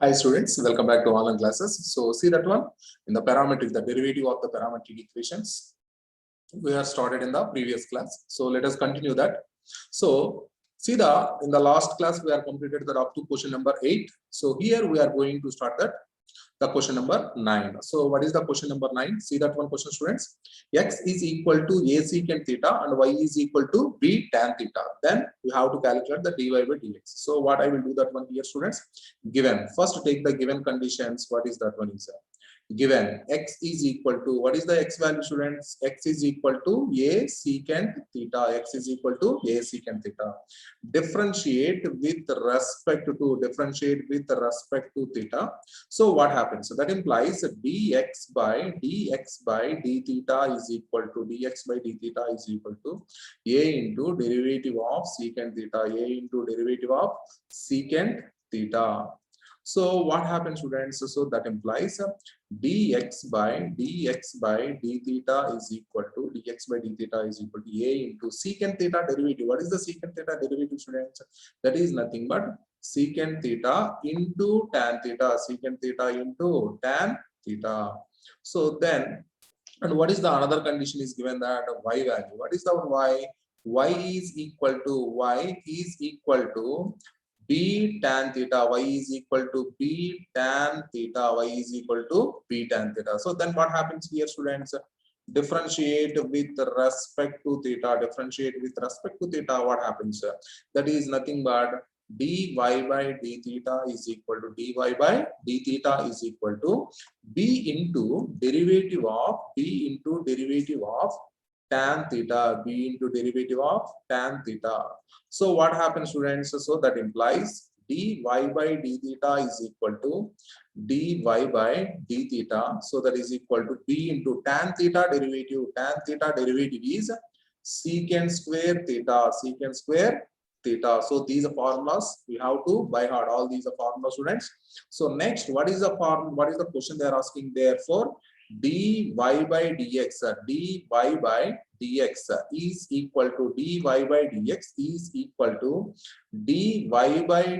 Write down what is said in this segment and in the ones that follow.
Hi students, welcome back to online classes. So see that one in the parametric, the derivative of the parametric equations. We are started in the previous class. So let us continue that. So see in the last class we are completed that up to question number 8. So here we are going to start that the question number 9. So what is the question number 9? See that one question, students. X is equal to a secant theta and y is equal to b tan theta. Then we have to calculate the dy by dx. So what I will do that one here, students. Given, first take the given conditions. What is that one is? Given x is equal to, what is the x value, students? X is equal to a secant theta. X is equal to a secant theta. Differentiate with respect to theta. So what happens? So that implies dx by d theta is equal to a into derivative of secant theta. So what happens, students? So that implies dx by d theta is equal to a into secant theta derivative. What is the secant theta derivative, students? That is nothing but secant theta into tan theta. So then, and what is the another condition is given, that y value. What is the y? Y is equal to b tan theta. Y is equal to b tan theta. So then what happens here, students? Differentiate with respect to theta. What happens? That is nothing but dy by d theta is equal to b into derivative of tan theta. So what happens, students? So that implies dy by d theta is equal to dy by d theta. So that is equal to b into tan theta derivative. Tan theta derivative is secant square theta. So these are formulas we have to by heart. All these are formulas, students. So next, what is the question they are asking? Therefore, dy by dx is equal to dy by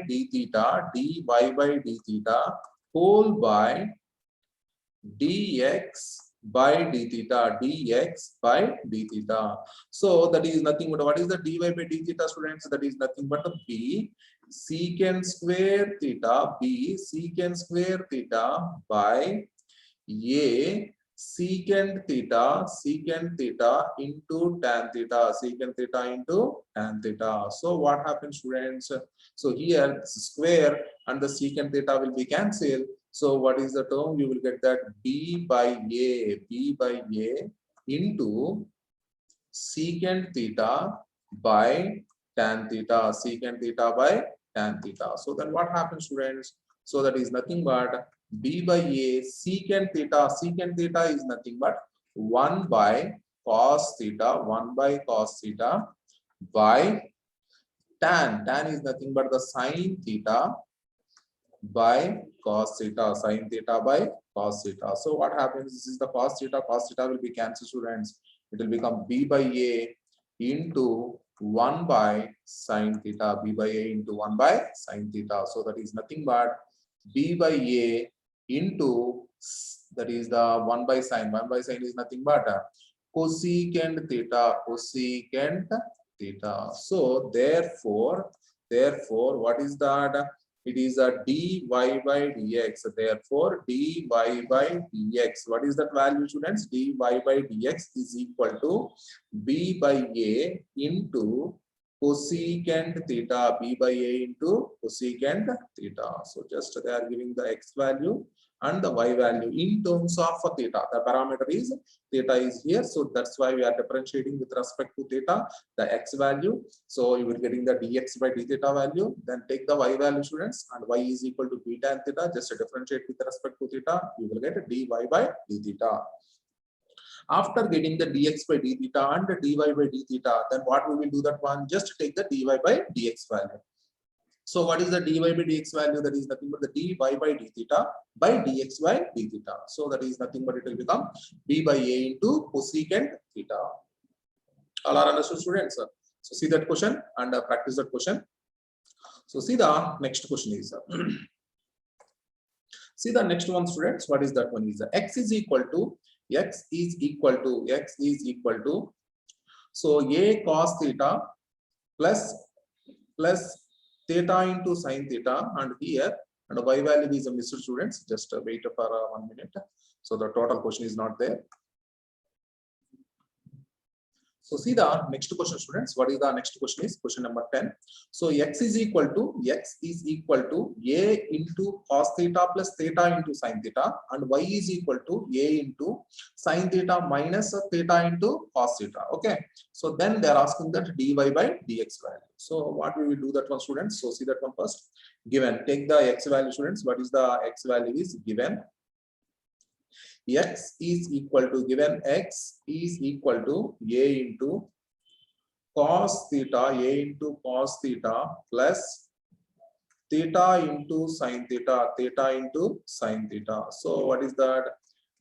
d theta whole by dx by d theta. So that is nothing but, what is the dy by d theta, students? That is nothing but the b secant square theta by a secant theta into tan theta. So what happens, students? So here square and the secant theta will be cancelled. So what is the term? You will get that b by a into secant theta by tan theta. So then what happens, students? So that is nothing but b by a secant theta. Secant theta is nothing but 1 by cos theta by tan. Tan is nothing but the sin theta by cos theta. So what happens? This is the cos theta. Cos theta will be cancelled, students. It will become b by a into 1 by sin theta. So that is nothing but b by a into, that is the 1 by sin. 1 by sin is nothing but cosecant theta. So therefore, what is that? It is a dy by dx. Therefore, dy by dx. What is that value, students? Dy by dx is equal to b by a into cosecant theta. So just they are giving the x value and the y value in terms of theta. The parameter is theta is here, so that's why we are differentiating with respect to theta, the x value. So you will getting the dx by d theta value. Then take the y value, students, and y is equal to b tan theta. Just differentiate with respect to theta, you will get dy by d theta. After getting the dx by d theta and the dy by d theta, then what we will do that one? Just take the dy by dx value. So what is the dy by dx value? That is nothing but the dy by d theta by dx by d theta. So that is nothing but it will become b by a into cosecant theta. All are understood, students? So see that question and practice that question. So see the next question is See the next one, students. What is that one? Is x is equal to x is equal to x is equal to, so a cos theta plus theta into sin theta, and here and y value is a missed, students. Just wait for 1 minute. So the total question is not there. So see the next question, students. What is the next question? Is question number 10. So x is equal to a into cos theta plus theta into sin theta, and y is equal to a into sin theta minus theta into cos theta. Okay. So then they are asking that dy by dx value. So what we will do that one, students? So see that one first. Given, take the x value, students. What is the x value? Is given x is equal to, given x is equal to a into cos theta plus theta into sin theta. So what is that?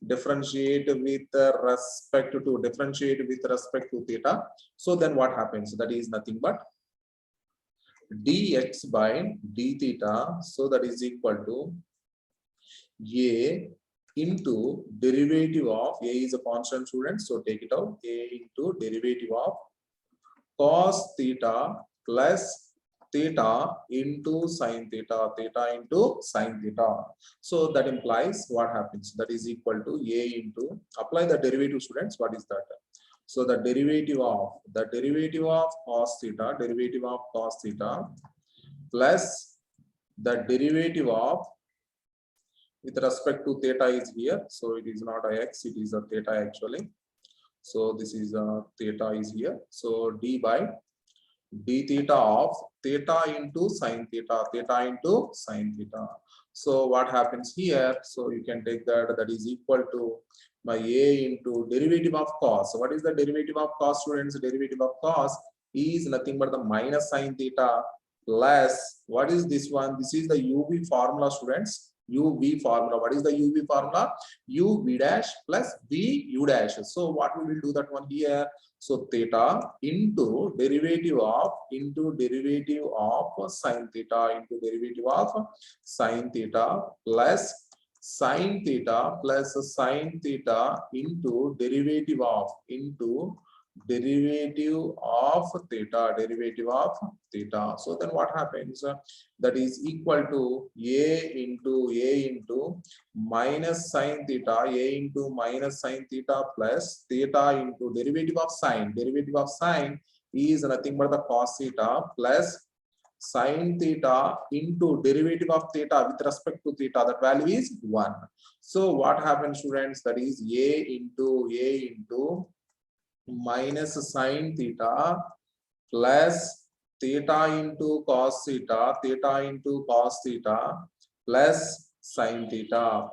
Differentiate with respect to theta. So then what happens? That is nothing but dx by d theta. So that is equal to a into derivative of, a is a constant, student, so take it out, a into derivative of cos theta plus theta into sin theta into sin theta. So that implies what happens? That is equal to a into, apply the derivative, students. What is that? So the derivative of cos theta plus the derivative of, with respect to theta is here, so it is not a x, it is a theta actually. So this is a theta is here. So d by d theta of theta into sin theta into sin theta. So what happens here? So you can take that is equal to by a into derivative of cos. So what is the derivative of cos, students? Derivative of cos is nothing but the minus sin theta plus, what is this one? This is the uv formula, students. UV formula. What is the UV formula? UV dash plus VU dash. So what we will do that one here? So theta into derivative of sin theta into derivative of sin theta plus sin theta into derivative of theta. So then what happens? That is equal to a into minus sin theta, plus theta into derivative of sine. Derivative of sine is nothing but the cos theta plus sin theta into derivative of theta with respect to theta. That value is 1. So what happens, students? That is a into minus sin theta plus theta into cos theta plus sin theta.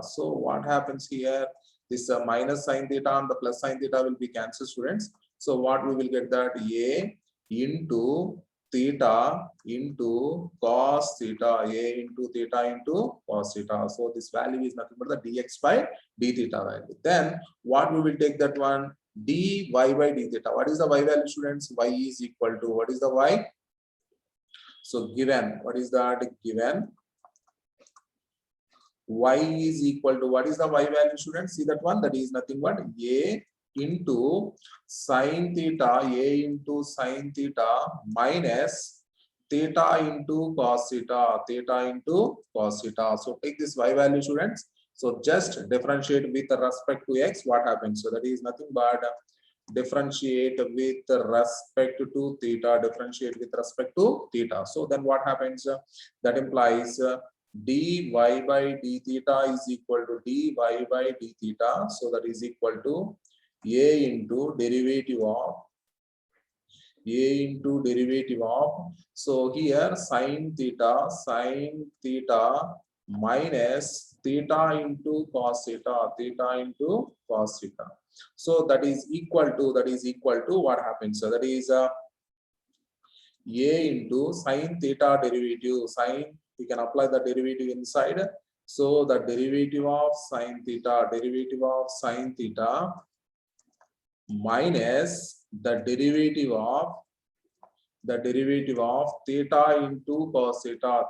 So what happens here? This minus sin theta and the plus sin theta will be cancelled, students. So what we will get? That a into theta into cos theta, So this value is nothing but the dx by d theta value. Then what we will take that one? Dy by d theta. What is the y value, students? Y is equal to, what is the y? So given, what is that? Given y is equal to, what is the y value, students? See that one? That is nothing but a into sin theta, minus theta into cos theta, So take this y value, students. So just differentiate with respect to x. What happens? So that is nothing but differentiate with respect to theta. So then what happens? That implies dy by d theta is equal to dy by d theta. So that is equal to a into derivative of, so here sin theta minus theta into cos theta So that is equal to what happens? So that is a into sin theta derivative. We can apply the derivative inside. So the derivative of sin theta minus the derivative of theta into cos theta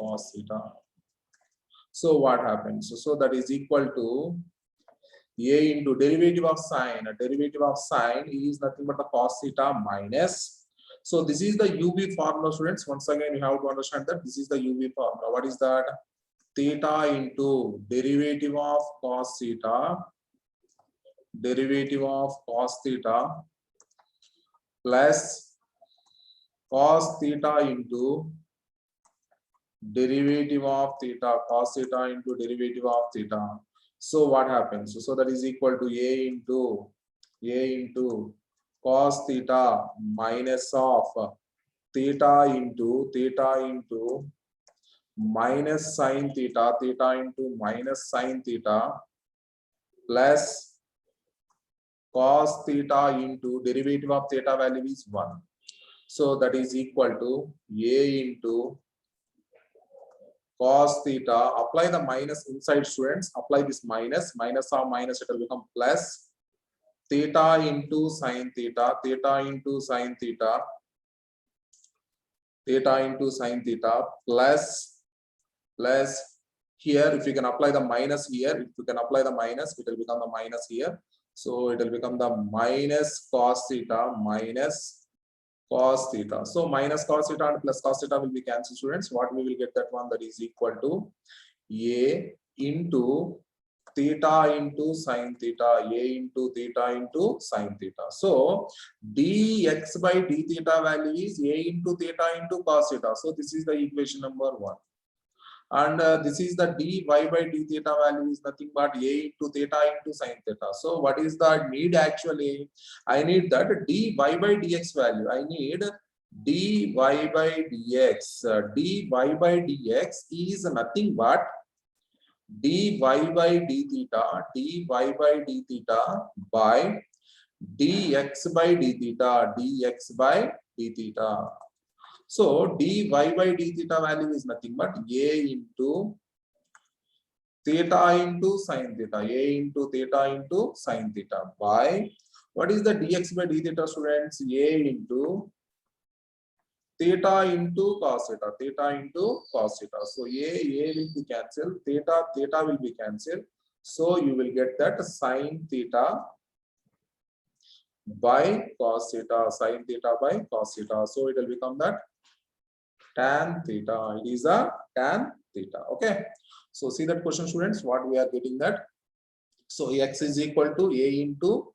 cos theta. So what happens? So that is equal to a into derivative of sine. A derivative of sine is nothing but the cos theta minus. So this is the UV formula, students. Once again, you have to understand that this is the UV formula. What is that? Theta into derivative of cos theta, derivative of cos theta plus cos theta into derivative of theta, cos theta into derivative of theta. So what happens? So that is equal to a into cos theta minus of theta into minus sine theta, theta into minus sine theta plus cos theta into derivative of theta value is 1. So that is equal to a into cos theta. Apply the minus inside, students. Apply this minus of minus, it will become plus theta into sine theta, theta into sine theta, theta into sine theta plus here, if you can apply the minus here, if you can apply the minus, it will become the minus here. So it will become the minus cos theta minus cos theta. So minus cos theta and plus cos theta will be cancelled, students. What we will get that one, that is equal to a into theta into sine theta, a into theta into sine theta. So dx by d theta value is a into theta into cos theta. So this is the equation number 1. And this is the dy by d theta value is nothing but a into theta into sine theta. So what is the need actually? I need that dy by dx value. I need dy by dx. Dy by dx is nothing but dy by d theta, dy by d theta by dx by d theta, dx by d theta. So dy by d theta value is nothing but a into theta into sine theta, a into theta into sine theta by, what is the dx by d theta, students? A into theta into cos theta, theta into cos theta. So a will be cancelled, theta will be cancelled. So you will get that sine theta by cos theta, sine theta by cos theta. So it will become that tan theta. It is a tan theta. Okay. So see that question, students, what we are getting that. So x is equal to a into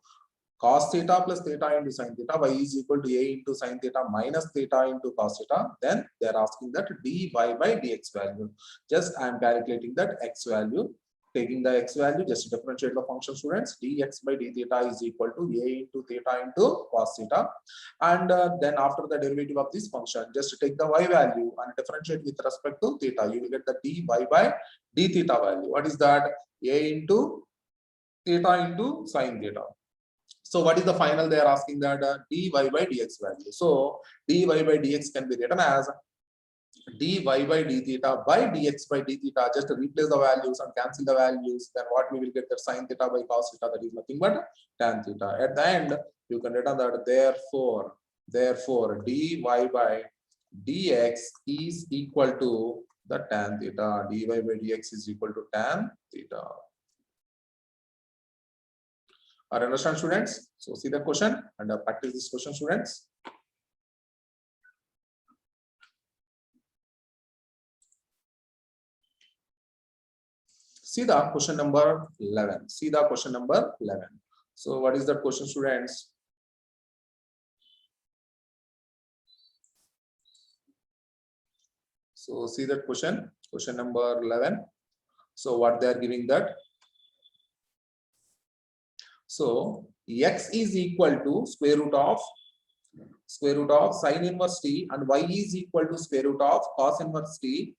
cos theta plus theta into sin theta, y is equal to a into sin theta minus theta into cos theta. Then they are asking that dy by dx value. Just I am calculating that x value. Taking the x value, just differentiate the function, students. Dx by d theta is equal to a into theta into cos theta. And then after the derivative of this function, just take the y value and differentiate with respect to theta. You will get the dy by d theta value. What is that? A into theta into sin theta. So what is the final? They are asking that dy by dx value. So dy by dx can be written as dy by d theta by dx by d theta. Just replace the values and cancel the values. Then what we will get, that sin theta by cos theta, that is nothing but tan theta. At the end, you can write that therefore dy by dx is equal to the tan theta. Dy by dx is equal to tan theta. Are you understand, students? So see the question and practice this question, students. See the question number 11. See the question number 11. So what is that question, students? So see that question number 11. So what they are giving that? So x is equal to square root of sin inverse t and y is equal to square root of cos inverse t.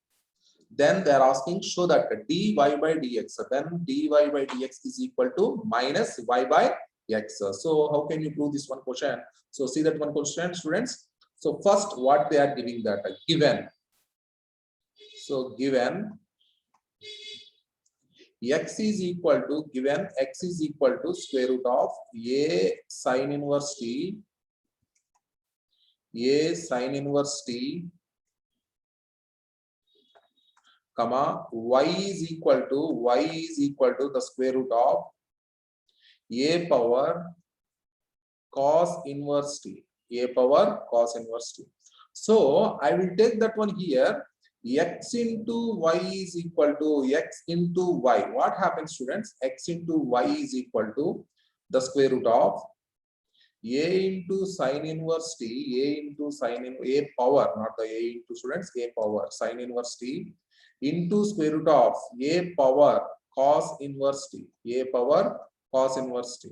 Then they are asking, show that dy by dx. Then dy by dx is equal to minus y by x. So how can you prove this one question? So see that one question, students. So first, what they are giving that given. So given x is equal to square root of a sin inverse t, comma, y is equal to the square root of a power cos inverse t, a power cos inverse t. So I will take that one here. X into y is equal to x into y. What happens, students? X into y is equal to the square root of a into sine inverse t, a into sine in a power, not the a into students, a power sine inverse t into square root of a power cos inverse t, a power cos inverse t.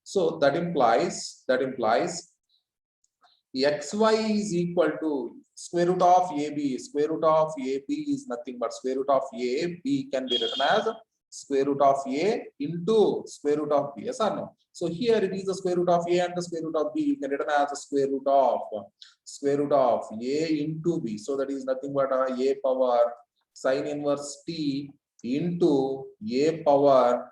So that implies xy is equal to square root of ab. Square root of ab is nothing but square root of a. B can be written as square root of a into square root of b. Yes or no? So here it is the square root of a and the square root of b. You can written as the square root of a into b. So that is nothing but a power sine inverse t into a power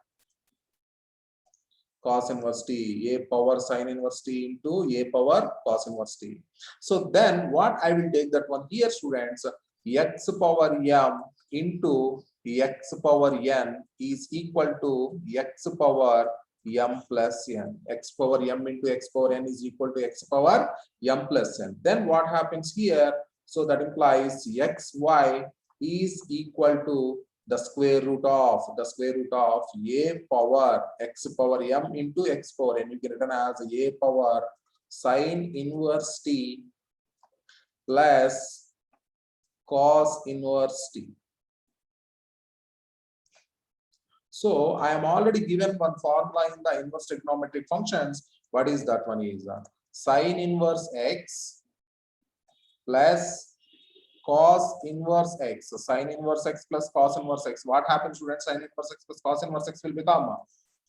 cos inverse t, a power sine inverse t into a power cos inverse t. So then what I will take that one here, students, x power m into x power n is equal to x power m plus n. X power m into x power n is equal to x power m plus n. Then what happens here? So that implies xy is equal to the square root of a power x power m into x power n. You can written as a power sine inverse t plus cos inverse t. So I am already given one formula in the inverse trigonometric functions. What is that one? Is sine inverse x plus cos inverse x. So sine inverse x plus cos inverse x. What happens, students? Sine inverse x plus cos inverse x will become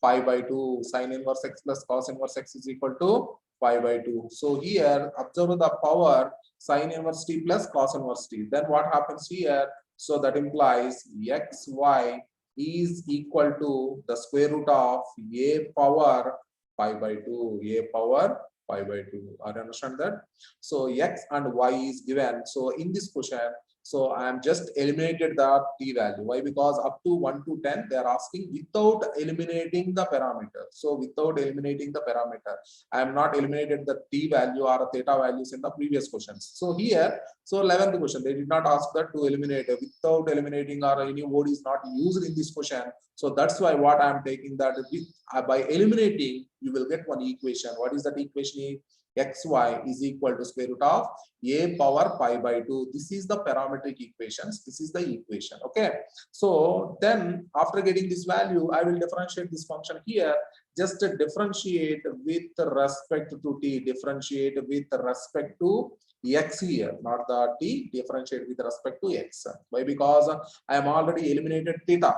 pi by 2. Sine inverse x plus cos inverse x is equal to pi by 2. So here, observe the power sine inverse t plus cos inverse t. Then what happens here? So that implies xy is equal to the square root of a power pi by 2. A power pi by 2. I understand that. So x and y is given. So in this question, so I am just eliminated the t value. Why? Because up to 1 to 10 they are asking without eliminating the parameter. So without eliminating the parameter, I am not eliminated the t value or theta values in the previous questions. So here, so 11th question, they did not ask that to eliminate without eliminating or any word is not used in this question. So that's why what I am taking that with, by eliminating, you will get one equation. What is that equation? Xy is equal to square root of a power pi by 2. This is the parametric equations. This is the equation. Okay. So then after getting this value, I will differentiate this function here. Just differentiate with respect to t. Differentiate with respect to x here, not the t. Differentiate with respect to x. Why? Because I am already eliminated theta.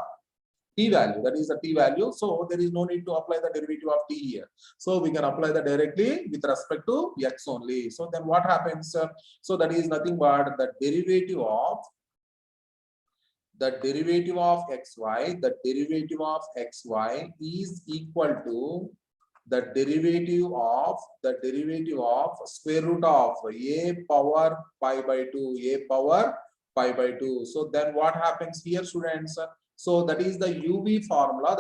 T value, that is the t value. So there is no need to apply the derivative of t here. So we can apply that directly with respect to x only. So then what happens? So that is nothing but the derivative of xy. The derivative of xy is equal to the derivative of square root of a power pi by 2. A power pi by 2. So then what happens here, students? So that is the UV formula.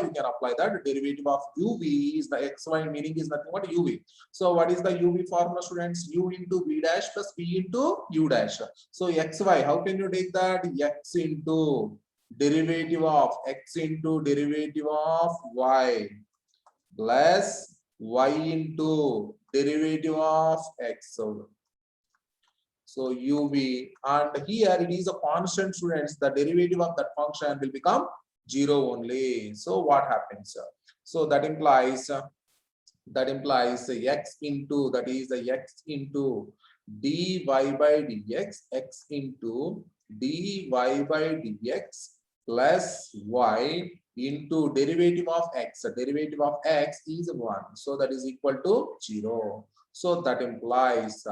You can apply that. Derivative of UV is the xy, meaning is nothing but UV. So what is the UV formula, students? U into v dash plus v into u dash. So xy, how can you take that? X into derivative of x into derivative of y plus y into derivative of x. So uv, and here it is a constant, students. The derivative of that function will become 0 only. So what happens? So that implies x into, that is the x into dy by dx, x into dy by dx plus y into derivative of x. Derivative of x is 1. So that is equal to 0. So that implies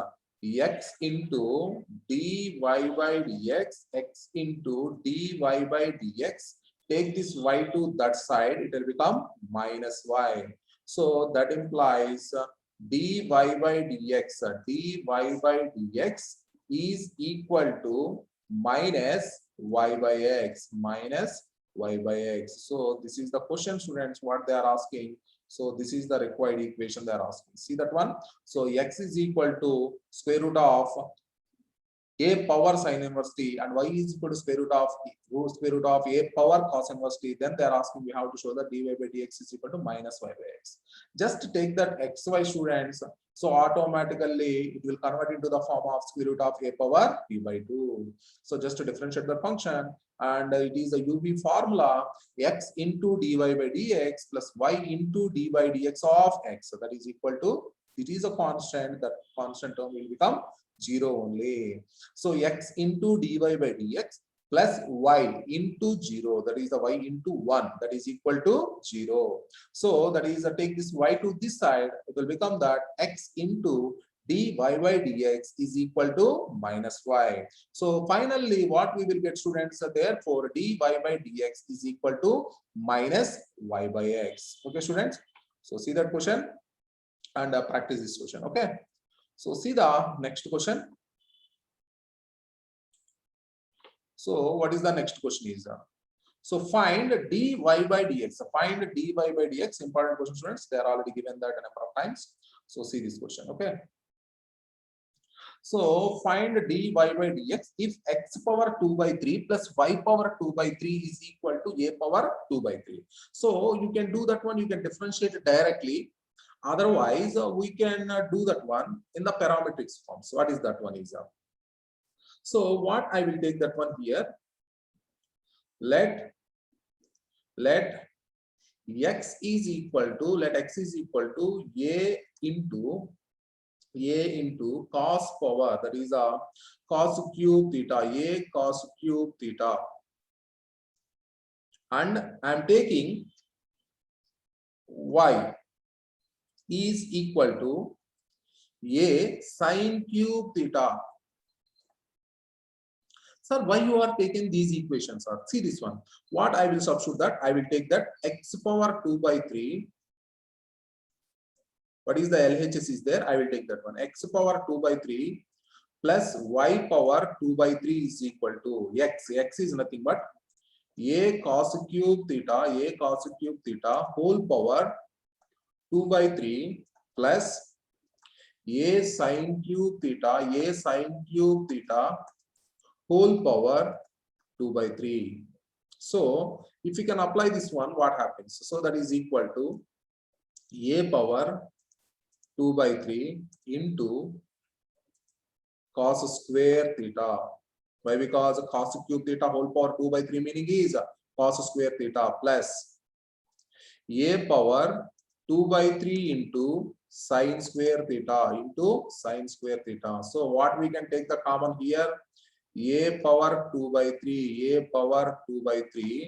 x into dy by dx, x into dy by dx. Take this y to that side, it will become minus y. So that implies dy by dx, dy by dx is equal to minus y by x, minus y by x. So this is the question, students, what they are asking. So this is the required equation they are asking. See that one. So x is equal to square root of a power sin inverse t and y is equal to square root of a power cos inverse t. Then they are asking we have to show that dy by dx is equal to minus y by x. Just take that xy, students. So automatically it will convert into the form of square root of a power p by 2. So just to differentiate the function, and it is a UV formula, x into dy by dx plus y into d by dx of x. So that is equal to, it is a constant, that constant term will become 0 only. So x into dy by dx plus y into 0, that is the y into 1, that is equal to 0. So that is take this y to this side, it will become that x into dy by dx is equal to minus y. So finally what we will get, students, therefore dy by dx is equal to minus y by x. Okay, students. So see that question and practice this question. Okay. So see the next question. So what is the next question is? So find dy by dx. Find dy by dx. Important question, students. They are already given that a number of times. So see this question. Okay. So find dy by dx if x power 2 by 3 plus y power 2 by 3 is equal to a power 2 by 3. So you can do that one. You can differentiate it directly. Otherwise, we can do that one in the parametric form. So what is that one is? So what I will take that one here. Let x is equal to, let x is equal to a into cos power, that is a cos cube theta, a cos cube theta, and I am taking y is equal to a sin cube theta. Sir, why you are taking these equations? Sir, see this one. What I will substitute that, I will take that x power 2 by 3. What is the LHS is there? I will take that one. X power 2 by 3 plus y power 2 by 3 is equal to x. X is nothing but a cos cube theta, whole power 2 by 3 plus a sin cube theta, whole power 2 by 3. So if you can apply this one, what happens? So that is equal to a power 2 by 3 into cos square theta. Why? Because cos cube theta whole power 2 by 3 meaning is cos square theta plus a power 2 by 3 into sin square theta So what we can take the common here? A power 2 by 3,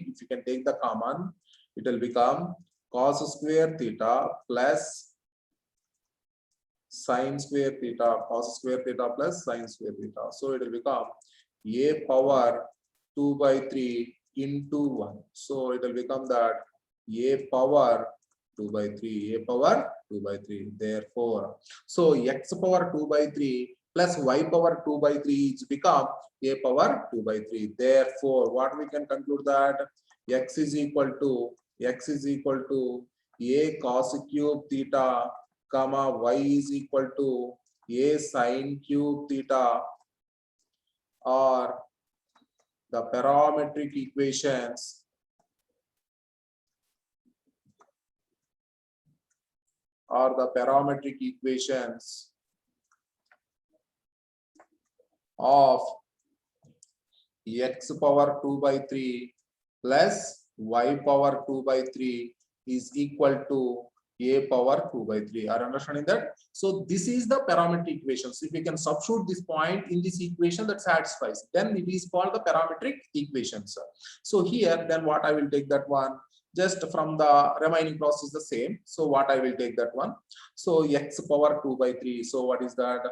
if you can take the common, it will become cos square theta plus sin square theta, cos square theta plus sin square theta. So it will become a power 2 by 3 into 1. So it will become that a power 2 by 3, Therefore, so x power 2 by 3 plus y power 2 by 3 is become a power 2 by 3. Therefore, what we can conclude that x is equal to a cos cube theta comma y is equal to a sin cube theta, or the parametric equations of x power 2 by 3 plus y power 2 by 3 is equal to a power 2 by 3. Are you understanding that? So this is the parametric equation. So if you can substitute this point in this equation, that satisfies, then it is called the parametric equations. So here, then what I will take that one, just from the remaining process the same. So what I will take that one. So x power 2 by 3. So what is that?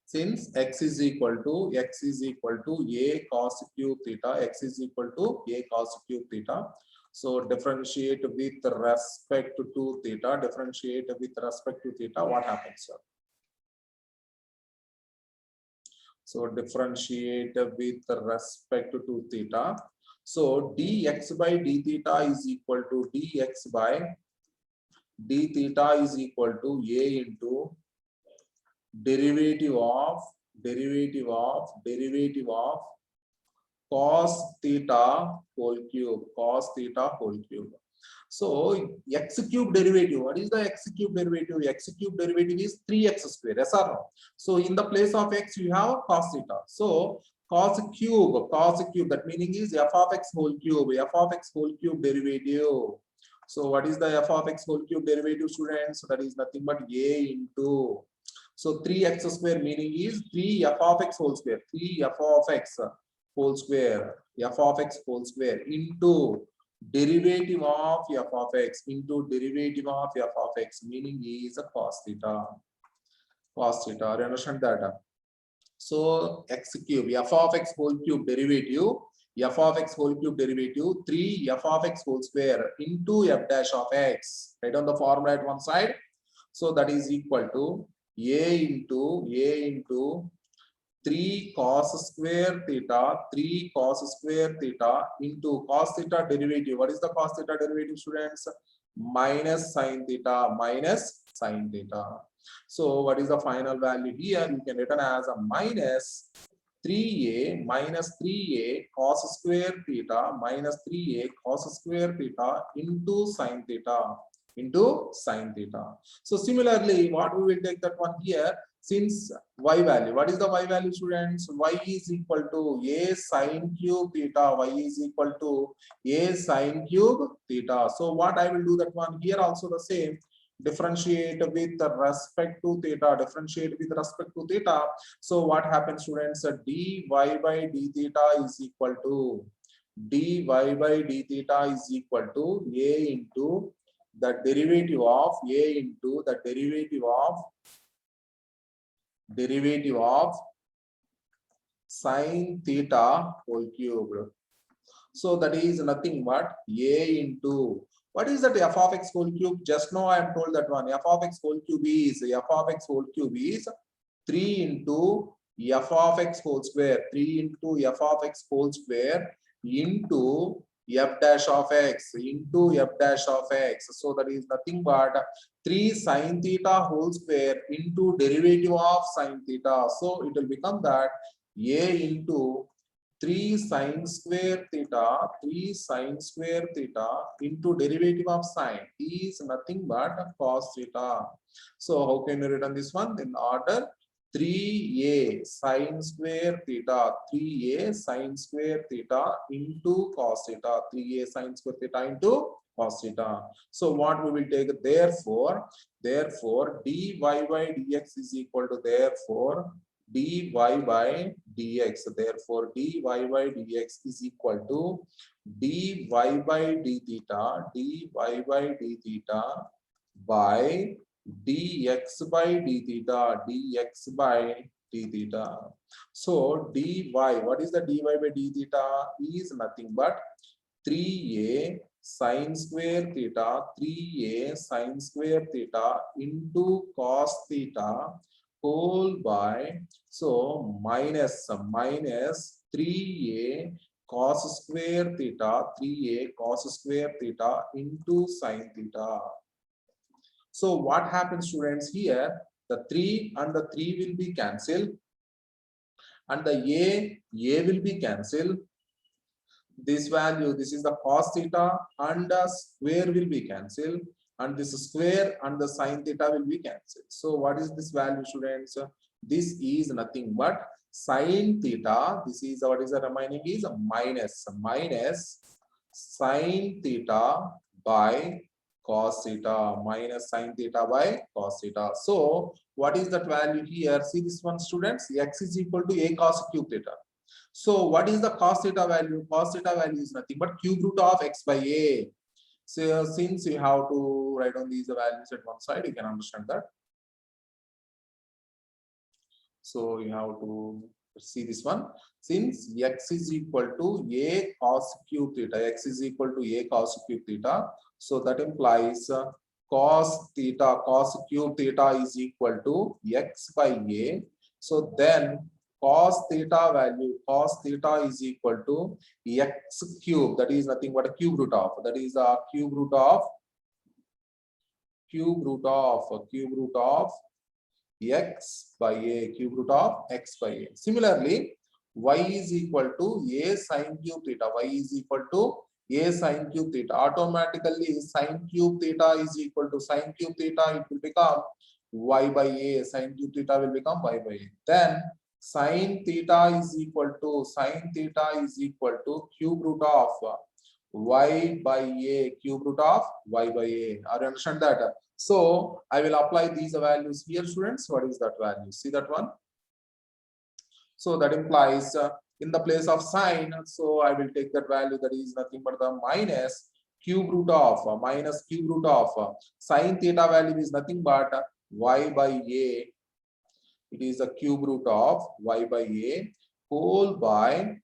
Since x is equal to a cos cube theta, so differentiate with respect to theta, what happens, sir? So differentiate with respect to theta. So dx by d theta is equal to dx by d theta is equal to a into derivative of cos theta whole cube. So x cube derivative, what is the x cube derivative? X cube derivative is 3x square, yes or no? So in the place of x you have cos theta. So cos cube, that meaning is f of x whole cube derivative. So what is the f of x whole cube derivative, students? So that is nothing but a into, so 3x square meaning is 3f of x whole square, 3f of x whole square, f of x whole square into derivative of f of x into derivative of f of x, meaning is a cos theta. You understand that? So x cube, f of x whole cube derivative, 3 f of x whole square into f dash of x. Write on the formula at one side. So that is equal to a into 3 cos square theta into cos theta derivative. What is the cos theta derivative, students? Minus sin theta. So what is the final value here? You can written as a minus 3a cos square theta minus 3a cos square theta into sin theta. So similarly, what we will take that one here, since y value, what is the y value, students? Y is equal to a sin cube theta. Y is equal to a sin cube theta. So what I will do that one here also the same. Differentiate with respect to theta. So what happens, students? Dy by d theta is equal to a into the derivative of sin theta whole cube. So that is nothing but a into, what is that f of x whole cube? Just now I am told that one f of x whole cube is 3 into f of x whole square, into f dash of x So that is nothing but 3 sin theta whole square into derivative of sin theta. So it will become that a into 3 sin square theta into derivative of sin is nothing but cos theta. So how can you written this one in order? 3a sin square theta into cos theta, 3a sin square theta into cos theta. So what we will take, therefore dy by dx is equal to dy by dx. Therefore dy by dx is equal to dy by d theta by dx by d theta. So dy, what is the dy by d theta? Is nothing but 3a sin square theta into cos theta whole by, so minus 3a cos square theta into sin theta. So what happens, students? Here the 3 and the 3 will be cancelled and the a will be cancelled. This value, this is the cos theta and the square will be cancelled, and this square and the sin theta will be cancelled. So what is this value, students? This is nothing but sin theta. This is what is the remaining is minus sin theta by cos theta, minus sin theta by cos theta. So what is that value here? See this one, students, x is equal to a cos cube theta. So what is the cos theta value? Cos theta value is nothing but cube root of x by a. So since you have to write on these values at one side, you can understand that. So you have to see this one. Since x is equal to a cos cube theta, so that implies cos cube theta is equal to x by a. So then cos theta value, cos theta is equal to x cube, that is nothing but a cube root of, that is a cube root of x by a, cube root of x by a. Similarly, y is equal to a sin cube theta, y is equal to a sin cube theta. Automatically sin cube theta is equal to sin cube theta, it will become y by a, sin cube theta will become y by a. Then sin theta is equal to cube root of y by a, cube root of y by a. Are you understand that? So I will apply these values here, students. What is that value? See that one? So that implies in the place of sine, so I will take that value, that is nothing but the minus cube root of sine theta value is nothing but y by a. It is the cube root of y by a whole by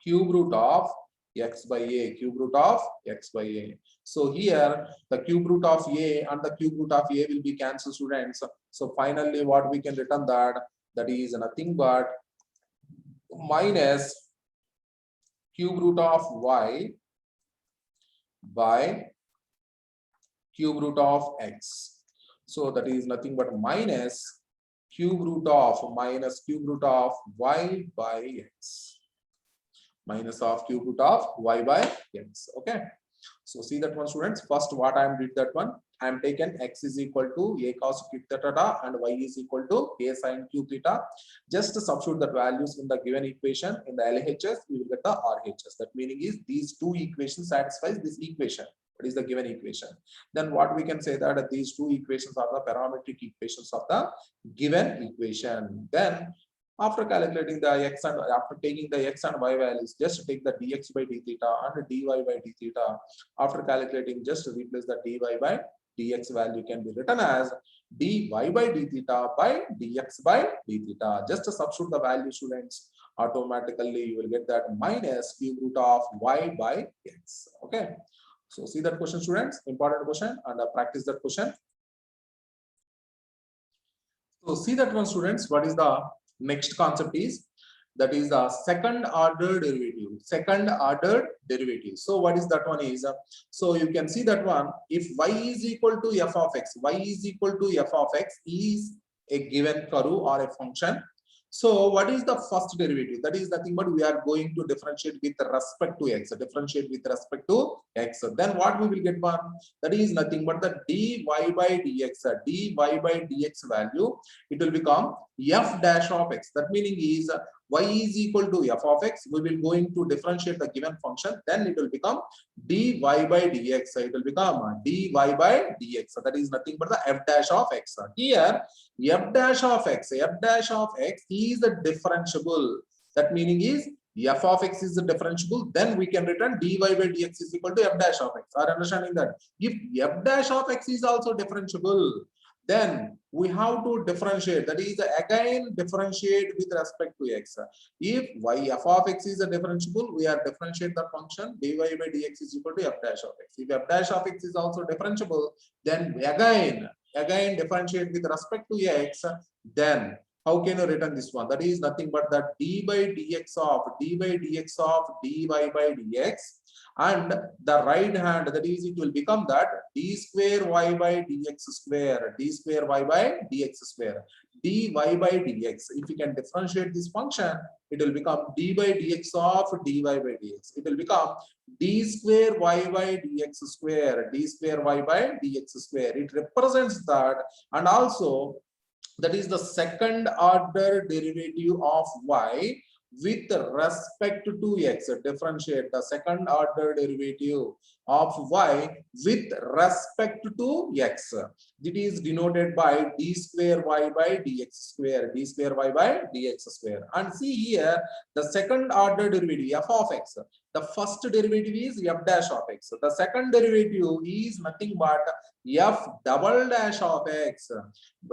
cube root of x by a, cube root of x by a. So here the cube root of a and the cube root of a will be cancelled, students. So finally what we can return, that is nothing but minus cube root of y by cube root of x. So that is nothing but minus cube root of y by x. Minus of cube root of y by x. Okay. So see that one, students. First, what I am did that one. I am taken x is equal to a cos cube theta and y is equal to a sin cube theta. Just substitute the values in the given equation in the LHS, we will get the RHS. That meaning is these two equations satisfies this equation. That is the given equation. Then what we can say that these two equations are the parametric equations of the given equation. Then after calculating the x and after taking the x and y values, just take the dx by d theta and dy by d theta. After calculating, just replace the dy by dx value can be written as dy by d theta by dx by d theta. Just to substitute the value, students, automatically you will get that minus cube root of y by x. Okay. So see that question, students, important question, and practice that question. So see that one, students, what is the next concept is, that is the second order derivative. So what is that one is, so you can see that one, if y is equal to f of x is a given curve or a function. So what is the first derivative? That is nothing but we are going to differentiate with respect to x. Then what we will get one? That is nothing but the dy by dx value. It will become f dash of x. That meaning is y is equal to f of x. We will going to differentiate the given function. Then it will become dy by dx. It will become dy by dx. That is nothing but the f dash of x. Here f dash of x is a differentiable. That meaning is f of x is a differentiable, then we can return dy by dx is equal to f dash of x. Are understanding that? If f dash of x is also differentiable, then we have to differentiate. That is again differentiate with respect to x. If f of x is a differentiable, we are differentiate the function dy by dx is equal to f dash of x. If f dash of x is also differentiable, then again differentiate with respect to x. Then how can you return this one? That is nothing but that dy by dx of dy by dx, and the right hand, that is it will become that d square y by dx square, dy by dx. If you can differentiate this function, it will become d by dx of dy by dx. It will become d square y by dx square, It represents that, and also that is the second order derivative of y with respect to x. Differentiate the second order derivative of y with respect to x. It is denoted by d square y by dx square, And see here the second order derivative f of x. The first derivative is f dash of x. The second derivative is nothing but f double dash of x.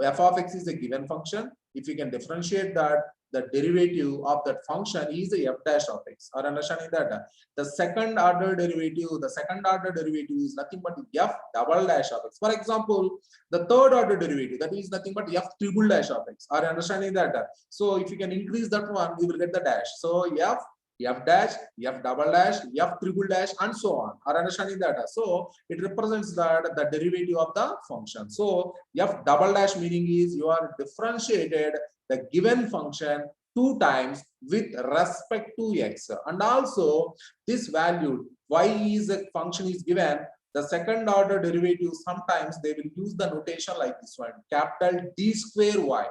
F of x is a given function. If you can differentiate that, the derivative of that function is the f dash of x. Are understanding that? The second order derivative is nothing but f double dash of x. For example, the third order derivative, that is nothing but f triple dash of x. Are understanding that? So if you can increase that one, we will get the dash. So f dash, f double dash, f triple dash, and so on. Are understanding that? So it represents that the derivative of the function. So f double dash meaning is you are differentiated the given function 2 times with respect to x, and also this value y is a function is given the second order derivative. Sometimes they will use the notation like this one, capital D square y.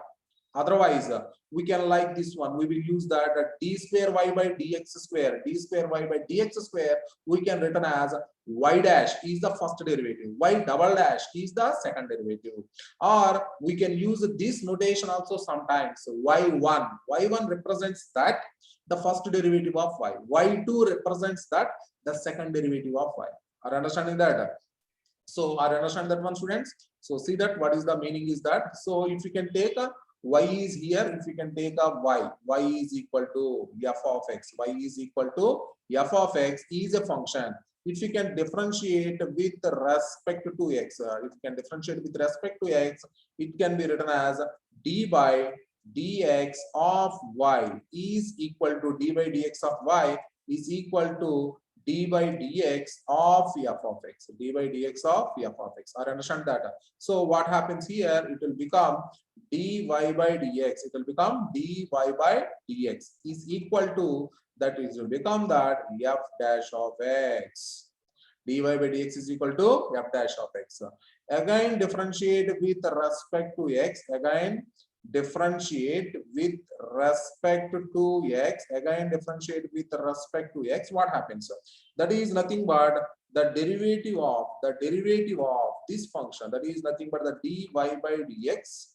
Otherwise, we can like this one. We will use that d square y by dx square, d square y by dx square. We can written as y dash is the first derivative, y double dash is the second derivative. Or we can use this notation also sometimes. y1 represents that the first derivative of y, y2 represents that the second derivative of y. Are understanding that? So are understand that one, students? So see that what is the meaning is that. So if you can take a y is here, if you can take a y is equal to f of x, y is equal to f of x is a function. If you can differentiate with respect to x, if you can differentiate with respect to x, it can be written as d by dx of y is equal to d by dx of y is equal to d by dx of f of x, d by dx of f of x. I understand that. So what happens here, it will become dy by dx, it will become dy by dx is equal to, that is will become that f dash of x. dy by dx is equal to f dash of x. Again differentiate with respect to x, again differentiate with respect to x, again differentiate with respect to x. What happens? That is nothing but the derivative of this function, that is nothing but the dy by dx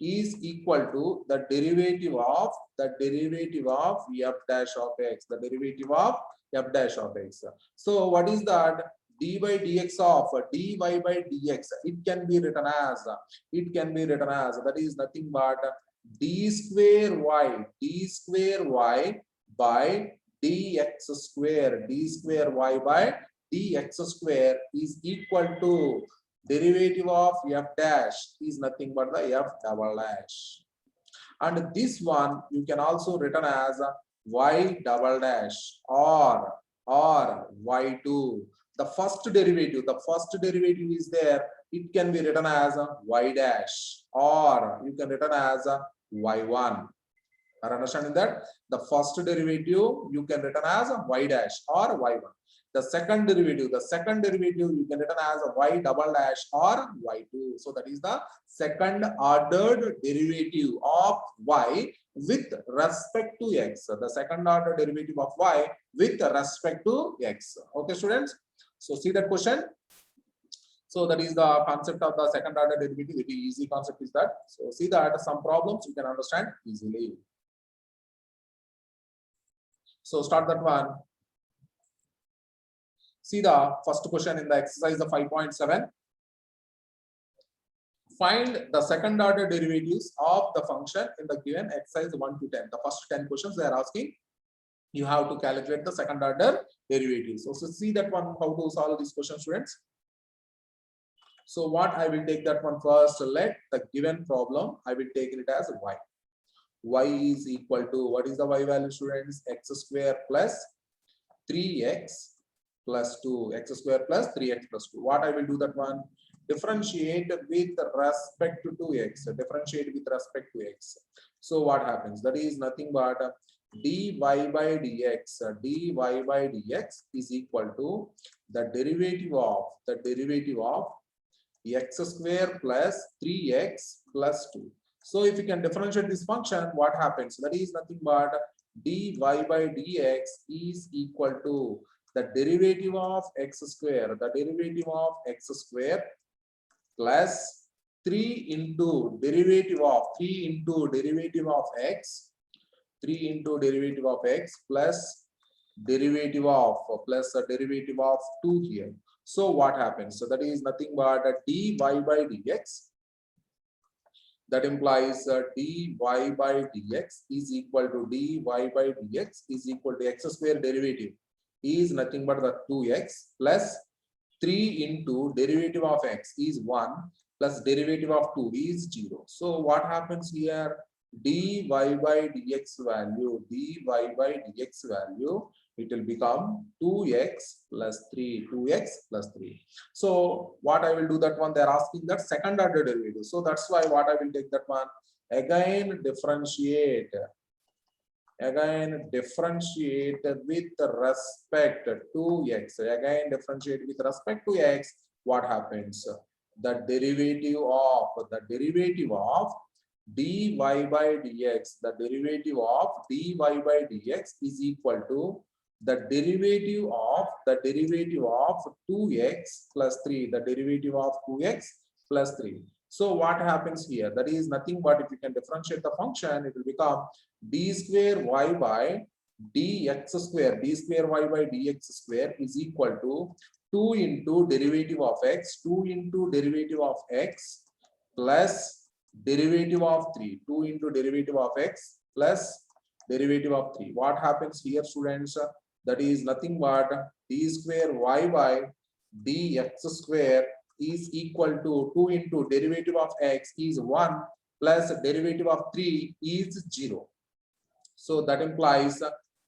is equal to the derivative of f dash of x, the derivative of f dash of x. So what is that? D by dx of dy by dx, it can be written as that is nothing but d square y by dx square, d square y by dx square is equal to derivative of f dash is nothing but the f double dash. And this one you can also written as y double dash or y2. The first derivative is there, it can be written as y dash, or you can written as y1. Are understanding that? The first derivative you can written as y dash or y1. The second derivative you can written as y double dash or y2. So that is the second ordered derivative of y with respect to x. The second order derivative of y with respect to x. Okay, students. So see that question. So that is the concept of the second order derivative. Very easy concept is that. So see that some problems you can understand easily. So start that one. See the first question in the exercise of 5.7. Find the second order derivatives of the function in the given exercise 1 to 10. The first 10 questions they are asking, you have to calculate the second order derivatives. So see that one, how to solve this question, students. So what I will take that one first. Let the given problem, I will take it as y. Y is equal to, what is the y value, students? X square plus 3x plus 2, x square plus 3x plus 2. What I will do that one? Differentiate with respect to x. Differentiate with respect to x. So what happens? That is nothing but dy by dx. Dy by dx is equal to the derivative of x square plus 3x plus 2. So if you can differentiate this function, what happens? That is nothing but dy by dx is equal to the derivative of x square, plus 3 into derivative of x, 3 into derivative of x plus derivative of 2 here. So what happens? So that is nothing but dy by dx. That implies dy by dx is equal to dy by dx is equal to x square derivative is nothing but the 2x plus 3 into derivative of x is 1 plus derivative of 2 is 0. So what happens here? Dy by dx value, it will become 2x plus 3, 2x plus 3. So what I will do that one, they're asking that second order derivative. So that's why what I will take that one, again differentiate with respect to x. Again differentiate with respect to x. What happens? The derivative of dy by dx, the derivative of dy by dx is equal to the derivative of 2x plus 3, the derivative of 2x plus 3. So what happens here? That is nothing but if you can differentiate the function, it will become d square y by dx square, d square y by dx square is equal to 2 into derivative of x, 2 into derivative of x plus derivative of 3, 2 into derivative of x plus derivative of 3. What happens here, students? That is nothing but d square y by dx square is equal to 2 into derivative of x is 1 plus derivative of 3 is 0. So that implies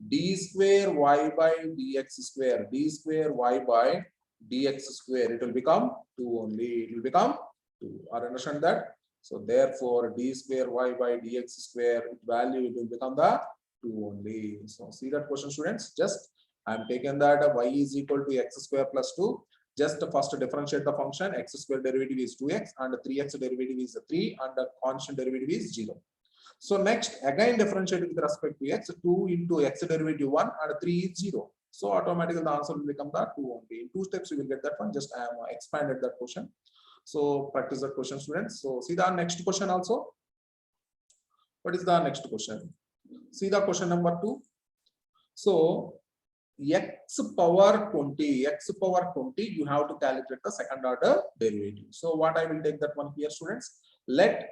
d square y by dx square, d square y by dx square, it will become 2 only, it will become 2. Or understand that? So therefore d square y by dx square value, it will become the 2 only. So see that question, students? Just I am taking that y is equal to x square plus 2. Just first differentiate the function, x square derivative is 2x and 3x derivative is 3 and the constant derivative is 0. So next again differentiate with respect to x, 2 into x derivative 1 and 3 is 0. So automatically the answer will become the 2 only. In 2 steps you will get that one. Just I am expanded that question. So practice that question, students. So see the next question also. What is the next question? See the question number 2. So x power 20, you have to calculate the second order derivative. So what I will take that one here, students. Let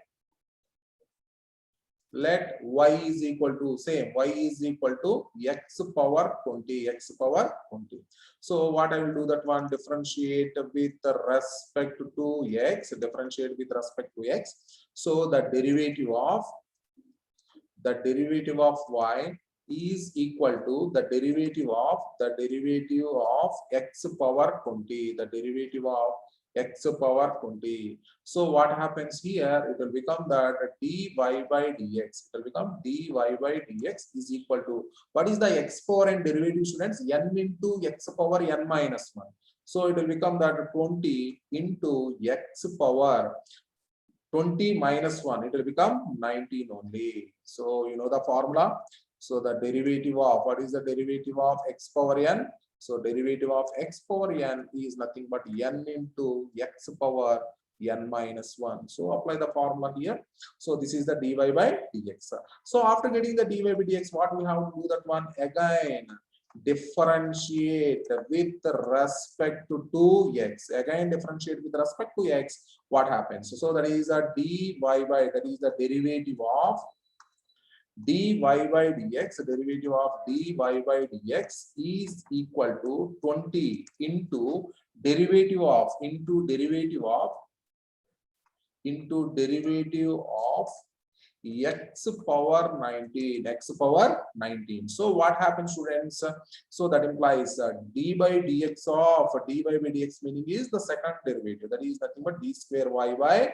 y is equal to same, y is equal to x power 20, So what I will do that one, differentiate with respect to x, So the derivative of y is equal to the derivative of x power 20, the derivative of x power 20. So what happens here? It will become that dy by dx. It will become dy by dx is equal to, what is the x power n derivative, students? N into x power n minus 1. So it will become that 20 into x power 20 minus 1. It will become 19 only. So you know the formula. So the derivative of, what is the derivative of x power n? So derivative of x power n is nothing but n into x power n minus 1. So apply the formula here. So this is the dy by dx. So after getting the dy by dx, what we have to do that one? Again differentiate with respect to 2x. Again differentiate with respect to x. What happens? So that is a dy by, that is the derivative of dy by dx, derivative of dy by dx is equal to 20 into derivative of x power 19, So what happens, students? So that implies d by dx meaning is the second derivative, that is nothing but d square y by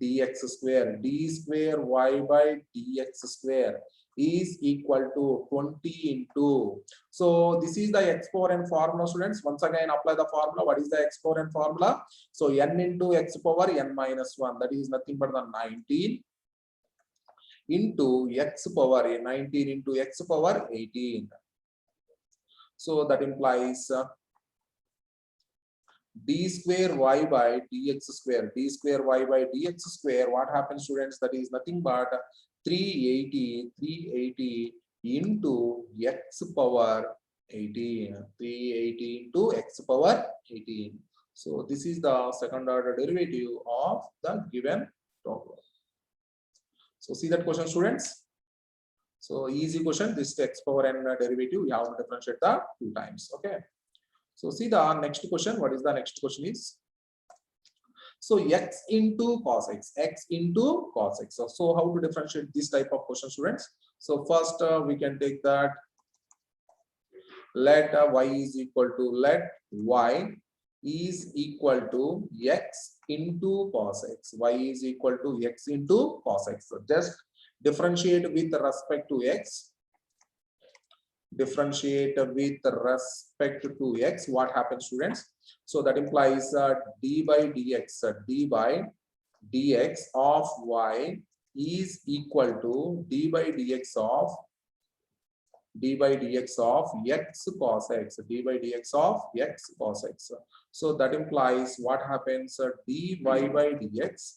dx square, d square y by dx square is equal to 20 into, so this is the x power n formula, students. Once again apply the formula. What is the x power n formula? So n into x power n minus 1, that is nothing but the 19 into x power 19 into x power 18. So that implies d square y by dx square, what happens, students? That is nothing but 380 into x power 18, 380 into x power 18. So this is the second order derivative of the given problem. So see that question, students. So easy question. This x power n derivative, you have to differentiate the 2 times. Okay. So see the next question. What is the next question is? So x into cos x into cos x. So how to differentiate this type of question, students? So first we can take that. Let y is equal to, let y is equal to x into cos x. Y is equal to x into cos x. So just differentiate with respect to x. Differentiate with respect to x. What happens, students? So that implies d by dx, d by dx of y is equal to d by dx of x cos x, d by dx of x cos x. So that implies what happens, dy by dx,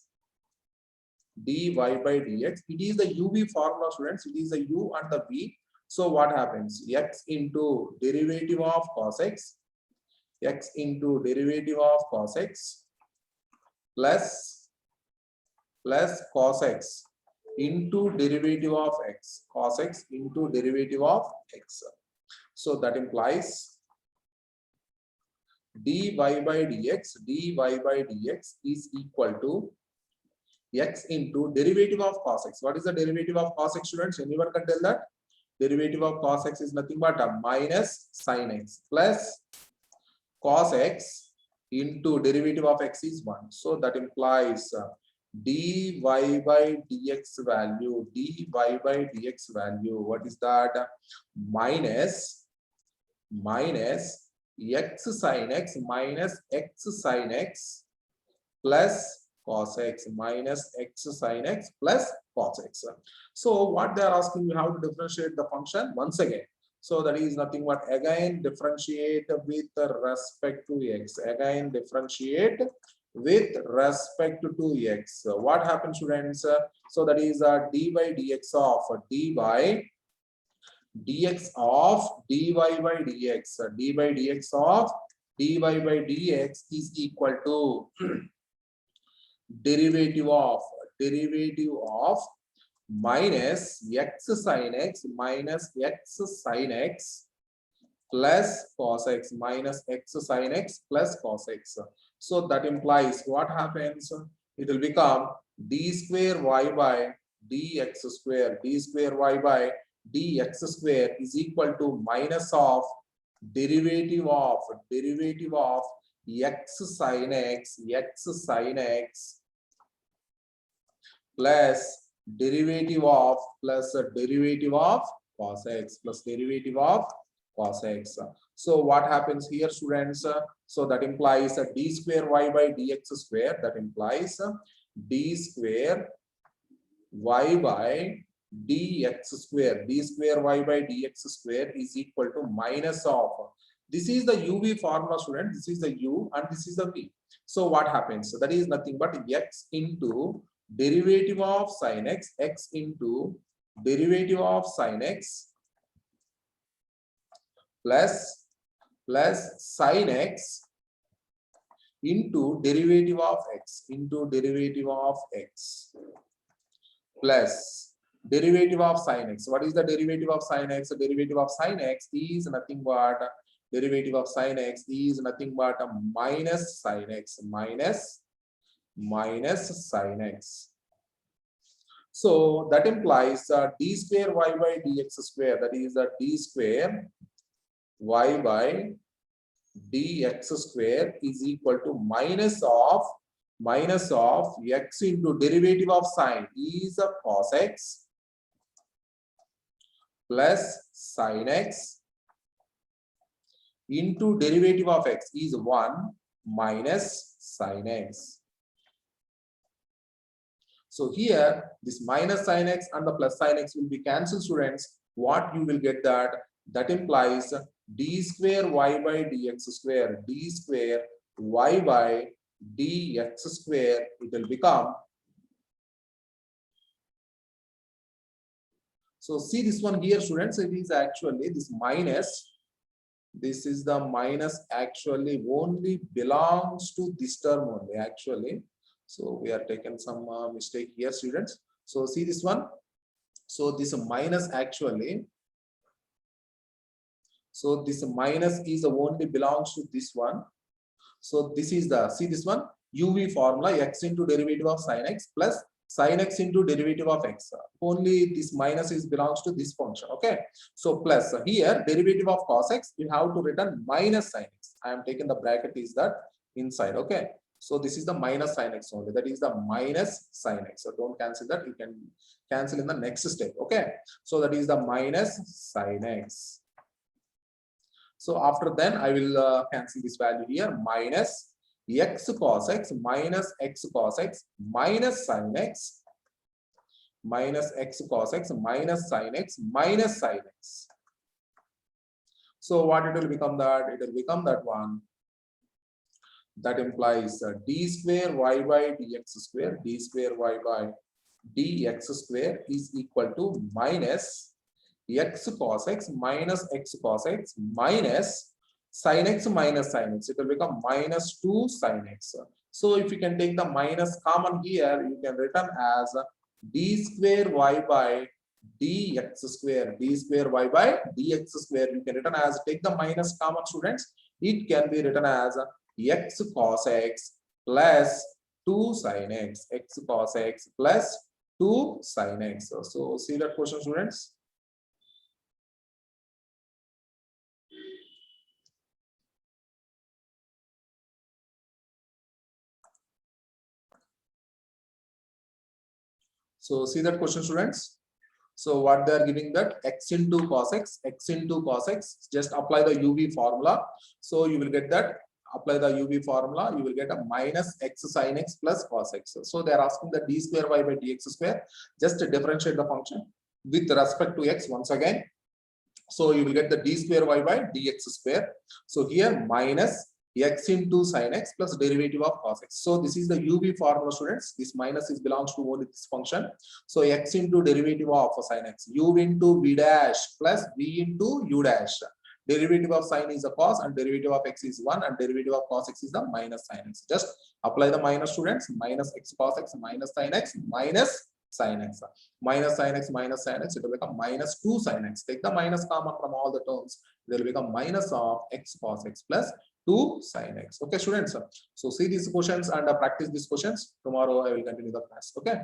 it is the uv formula, students. It is the u and the v. So what happens, x into derivative of cos x, x into derivative of cos x plus cos x into derivative of x, cos x into derivative of x. So that implies dy by dx is equal to x into derivative of cos x. What is the derivative of cos x, students? Anyone can tell that? Derivative of cos x is nothing but a minus sin x plus cos x into derivative of x is 1. So that implies dy by dx value, what is that? Minus x sin x minus x sin x plus cos x minus x sin x plus cos x. So what they are asking, you have to differentiate the function once again. So that is nothing but again differentiate with respect to x. Again differentiate with respect to x. What happens, students? So that is d by dx of dy by dx of dy by dx. D by dx of dy by dx is equal to derivative of minus x sin x minus x sin x plus cos x minus x sin x plus cos x. So that implies what happens? It will become d square y by dx square, d square y by dx square is equal to minus of derivative of x sin x plus derivative of cos x plus derivative of cos x. So what happens here, students? So that implies d square y by dx square, that implies d square y by dx square, d square y by dx square is equal to minus of, this is the uv formula, student. This is the u and this is the v. So what happens? So that is nothing but x into derivative of sin x, x into derivative of sin x plus sin x into derivative of x plus derivative of sin x. What is the derivative of sin x? The derivative of sin x is nothing but a minus sin x minus sin x. So that implies d square y by dx square, that is d square y by dx square is equal to minus of x into derivative of sine is a cos x plus sin x into derivative of x is 1 minus sin x. So here this minus sin x and the plus sin x will be cancelled, students. What you will get, that implies d square y by dx square, d square y by dx square, it will become. So see this one here, students, it is actually this minus. This is the minus actually only belongs to this term only actually. So we are taking some mistake here, students. So see this one. So this minus actually. So this minus is only belongs to this one. So this is the, see this one, UV formula, x into derivative of sin x plus sin x into derivative of x. Only this minus is belongs to this function. Okay. So plus here derivative of cos x, you have to written minus sin x. I am taking the bracket is that inside. Okay. So this is the minus sin x only. That is the minus sin x. So don't cancel that. You can cancel in the next step. Okay. So that is the minus sin x. So after then I will cancel this value here, minus x cos x minus x cos x minus sin x minus x cos x minus sin x minus sin x. So what it will become that? It will become that one. That implies d square y by dx square, d square y by dx square is equal to minus x cos x minus x cos x minus sin x minus sin x. It will become minus 2 sin x. So if you can take the minus common here, you can written as d square y by dx square, d square y by dx square. You can written as, take the minus common, students. It can be written as x cos x plus 2 sin x, x cos x plus 2 sin x. So see that question, students. So see that question, students. So what they are giving, that x into cos x, x into cos x, just apply the UV formula. So you will get that, apply the UV formula, you will get a minus x sin x plus cos x. So they are asking the d square y by dx square, just to differentiate the function with respect to x once again. So you will get the d square y by dx square. So here minus x into sin x plus derivative of cos x. So this is the UV formula, students. This minus is belongs to only this function. So x into derivative of sin x, u into v dash plus v into u dash. Derivative of sin is a cos and derivative of x is 1 and derivative of cos x is the minus sin x. Just apply the minus, students. Minus x cos x minus sin x minus sin x. Minus sin x minus sin x, it will become minus 2 sin x. Take the minus common from all the terms. It will become minus of x cos x plus 2 sin x. Okay, students. So see these questions and practice these questions. Tomorrow I will continue the class. Okay.